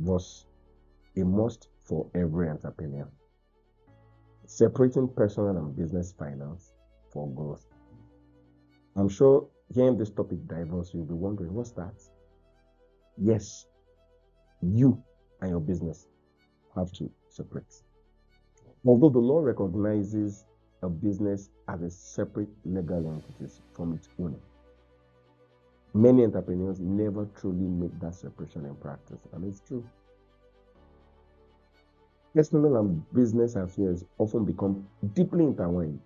was a must for every entrepreneur. Separating personal and business finance for growth. I'm sure hearing this topic divorce, you'll be wondering, what's that? Yes, you and your business have to separate. Although the law recognizes a business as a separate legal entity from its owner, many entrepreneurs never truly make that separation in practice, and it's true. Personal and business affairs often become deeply intertwined,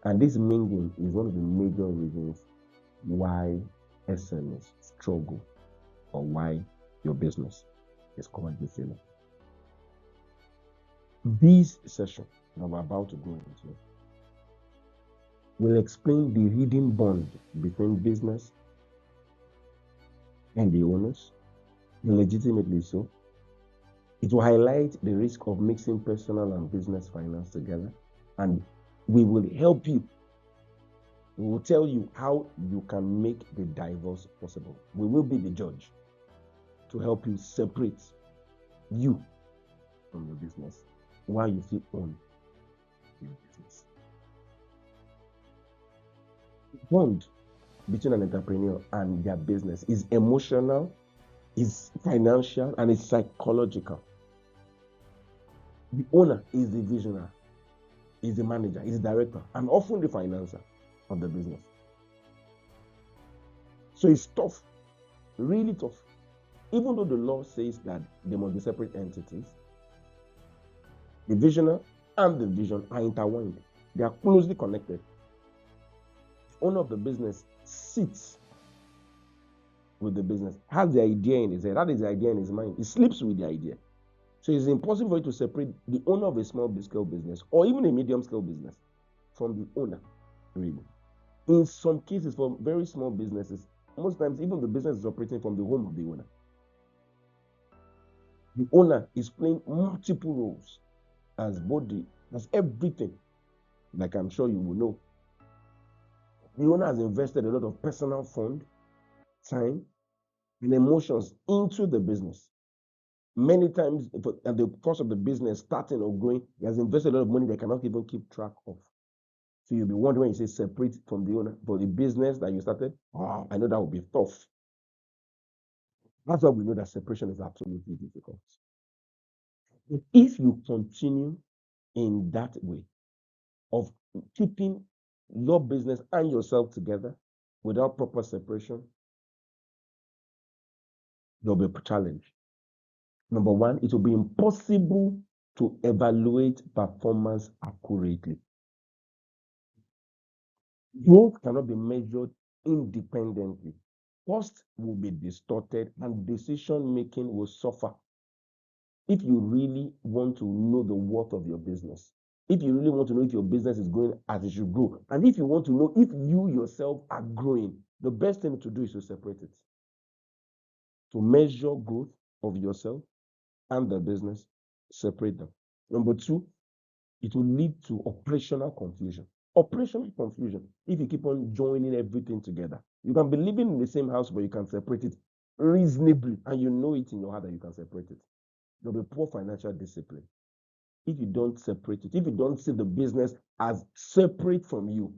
and this mingling is one of the major reasons why SMEs struggle or why your business is currently failing. This session that we're about to go into will explain the hidden bond between business and the owners, legitimately so. It will highlight the risk of mixing personal and business finance together, and we will help you. We will tell you how you can make the divorce possible. We will be the judge to help you separate you from your business while you still own your business. The bond between an entrepreneur and their business is emotional, is financial, and is psychological. The owner is the visionary, is the manager, is the director, and often the financer of the business. So it's tough, really tough. Even though the law says that they must be separate entities, the visionary and the vision are intertwined. They are closely connected. The owner of the business sits with the business, has the idea in his head, that is the idea in his mind. He sleeps with the idea. So it's impossible for you to separate the owner of a small scale business or even a medium scale business from the owner, really. In some cases, for very small businesses, most times even the business is operating from the home of the owner. The owner is playing multiple roles as everything, like I'm sure you will know. The owner has invested a lot of personal fund, time, and emotions into the business. Many times, at the cost of the business starting or growing, he has invested a lot of money they cannot even keep track of. So you'll be wondering when you say separate from the owner, but the business that you started, I know that will be tough. That's why we know that separation is absolutely difficult. But if you continue in that way of keeping your business and yourself together without proper separation, there'll be a challenge. Number one, it will be impossible to evaluate performance accurately. Growth cannot be measured independently. Cost will be distorted and decision making will suffer. If you really want to know the worth of your business, if you really want to know if your business is going as it should grow, and if you want to know if you yourself are growing, the best thing to do is to separate it. To measure growth of yourself and the business, separate them. Number two, it will lead to operational confusion. Operational confusion. If you keep on joining everything together, you can be living in the same house, but you can separate it reasonably, and you know it in your heart that you can separate it. There'll be poor financial discipline. If you don't separate it, if you don't see the business as separate from you,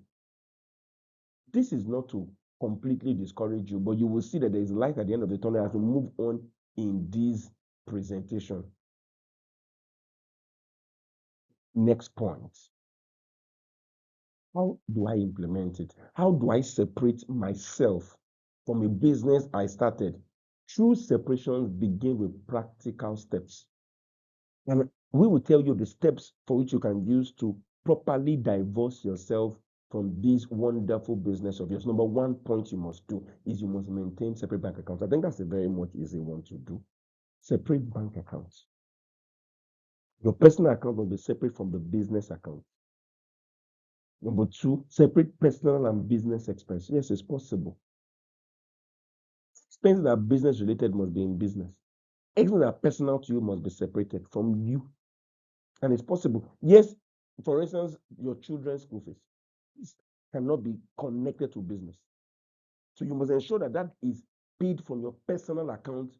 this is not to completely discourage you, but you will see that there is light at the end of the tunnel as we move on in this presentation. Next point. How do I implement it? How do I separate myself from a business I started? True separations begin with practical steps. And we will tell you the steps for which you can use to properly divorce yourself from this wonderful business of yours. Number one point you must do is you must maintain separate bank accounts. I think that's a very much easy one to do. Separate bank accounts. Your personal account will be separate from the business account. Number two, separate personal and business expenses. Yes, it's possible. Expenses that are business related must be in business. Expenses that are personal to you must be separated from you. And it's possible. Yes, for instance, your children's school fees cannot be connected to business. So you must ensure that that is paid from your personal account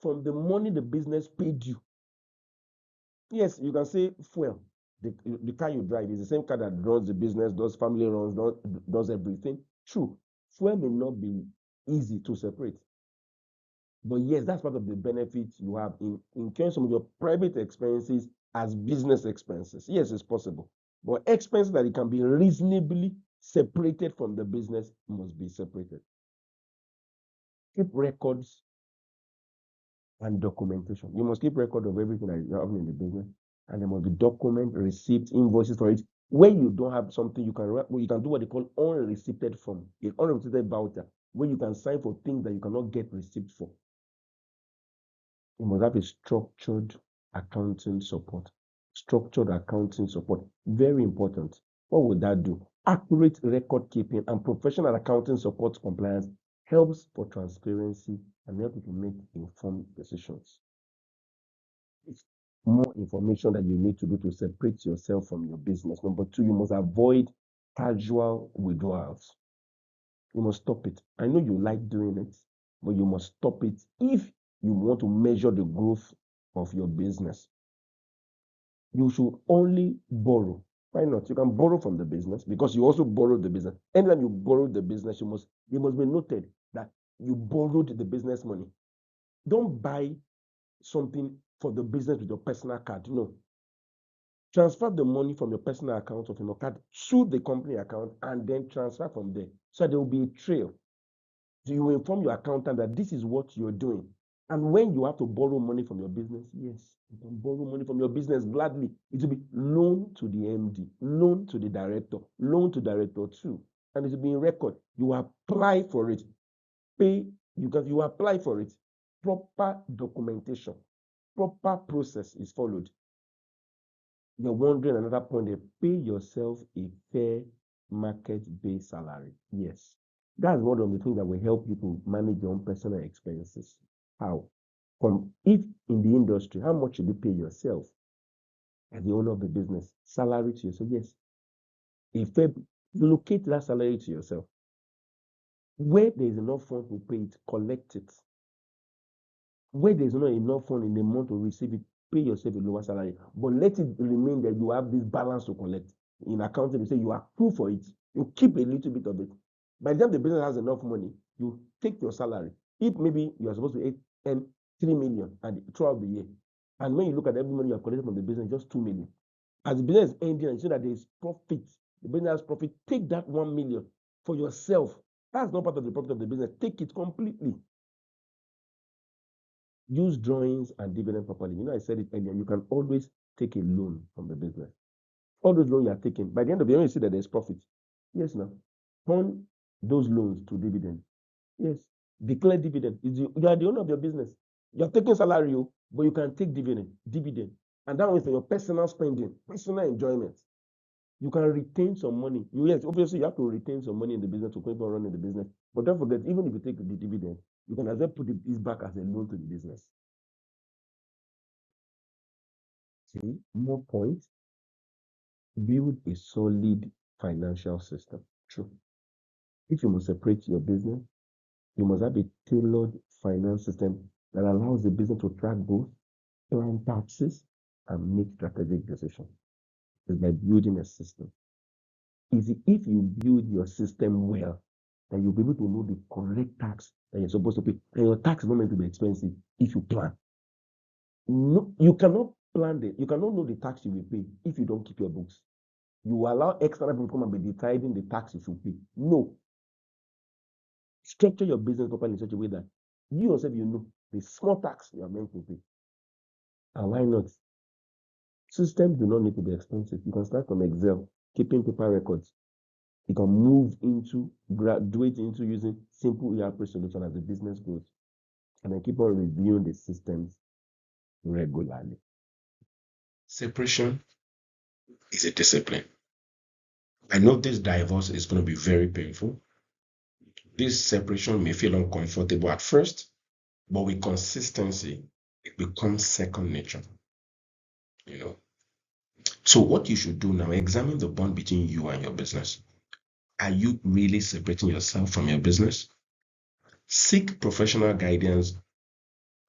from the money the business paid you. Yes, you can say fuel. The car you drive is the same car that runs the business, does family runs, does everything. True. Fuel may not be easy to separate. But yes, that's part of the benefits you have in incurring some of your private expenses as business expenses. Yes, it's possible. But expenses that it can be reasonably separated from the business must be separated. Keep records and documentation. You must keep record of everything that you have in the business, and there must be document, receipts, invoices for it. When you don't have something, you can do what they call unreceipted form, an unreceipted voucher, where you can sign for things that you cannot get receipt for. You must have a structured accounting support. Structured accounting support, very important. What would that do? Accurate record keeping and professional accounting support compliance helps for transparency and help you to make informed decisions. It's more information that you need to do to separate yourself from your business. Number two, you must avoid casual withdrawals. You must stop it. I know you like doing it, but you must stop it if you want to measure the growth of your business. You should only borrow. Why not? You can borrow from the business because you also borrowed the business. Anytime you borrowed the business, it must be noted that you borrowed the business money. Don't buy something for the business with your personal card. No. Transfer the money from your personal account or from your card to the company account and then transfer from there. So there will be a trail. So you will inform your accountant that this is what you're doing. And when you have to borrow money from your business, yes, you can borrow money from your business gladly. It will be loan to the MD, loan to the director, loan to director 2. And it will be in record. You apply for it. Pay, you apply for it. Proper documentation, proper process is followed. You're wondering another point there, pay yourself a fair market-based salary. Yes. That's one of the things that will help you to manage your own personal expenses. How? If in the industry, how much should you pay yourself as the owner of the business? Salary to yourself, yes. Locate that salary to yourself. Where there is enough fund to pay it, collect it. Where there is not enough fund in the month to receive it, pay yourself a lower salary. But let it remain that you have this balance to collect. In accounting, you say you accrue for it. You keep a little bit of it. By the time the business has enough money, you take your salary. If maybe you are supposed to earn 3 million throughout the year, and when you look at every money you have collected from the business, just 2 million. As the business is ending and you see that there is profit, the business has profit, take that 1 million for yourself. That's not part of the profit of the business. Take it completely. Use drawings and dividend properly. You know, I said it earlier, you can always take a loan from the business. All those loans you are taking, by the end of the year, you see that there's profit. Yes, now. Turn those loans to dividend. Yes. Declare dividend. You are the owner of your business. You're taking salary, but you can take dividend. And that one is for your personal spending, personal enjoyment. You can retain some money. Yes, obviously you have to retain some money in the business to keep on running the business. But don't forget, even if you take the dividend, you can as well put this back as a loan to the business. See, more points. Build a solid financial system. True. If you must separate your business, you must have a tailored finance system that allows the business to track both, plan taxes, and make strategic decisions. It's by building a system. If you build your system well, then you'll be able to know the correct tax that you're supposed to pay. And your tax is not meant to be expensive if you plan. No, you cannot you cannot know the tax you will pay if you don't keep your books. You allow external people to come and be deciding the tax you should pay. No. Structure your business properly in such a way that you yourself, you know the small tax you are meant to pay. And why not? Systems do not need to be expensive. You can start from Excel, keeping paper records. You can graduate into using simple ERP solution as the business grows. And then keep on reviewing the systems regularly. Separation is a discipline. I know this divorce is going to be very painful. This separation may feel uncomfortable at first, but with consistency, it becomes second nature. So what you should do now, examine the bond between you and your business. Are you really separating yourself from your business? Seek professional guidance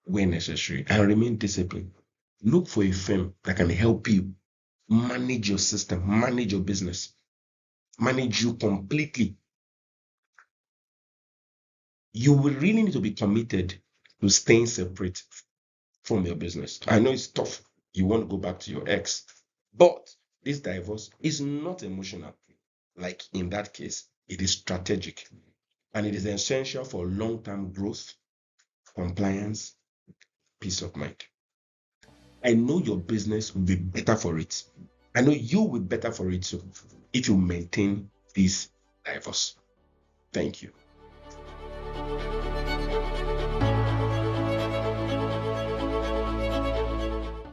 where necessary, and remain disciplined. Look for a firm that can help you manage your system, manage your business, manage you completely. You will really need to be committed to staying separate from your business. I know it's tough. You want to go back to your ex, but this divorce is not emotional. Like in that case, it is strategic and it is essential for long-term growth, compliance, peace of mind. I know your business will be better for it. I know you will be better for it too if you maintain this divorce. Thank you.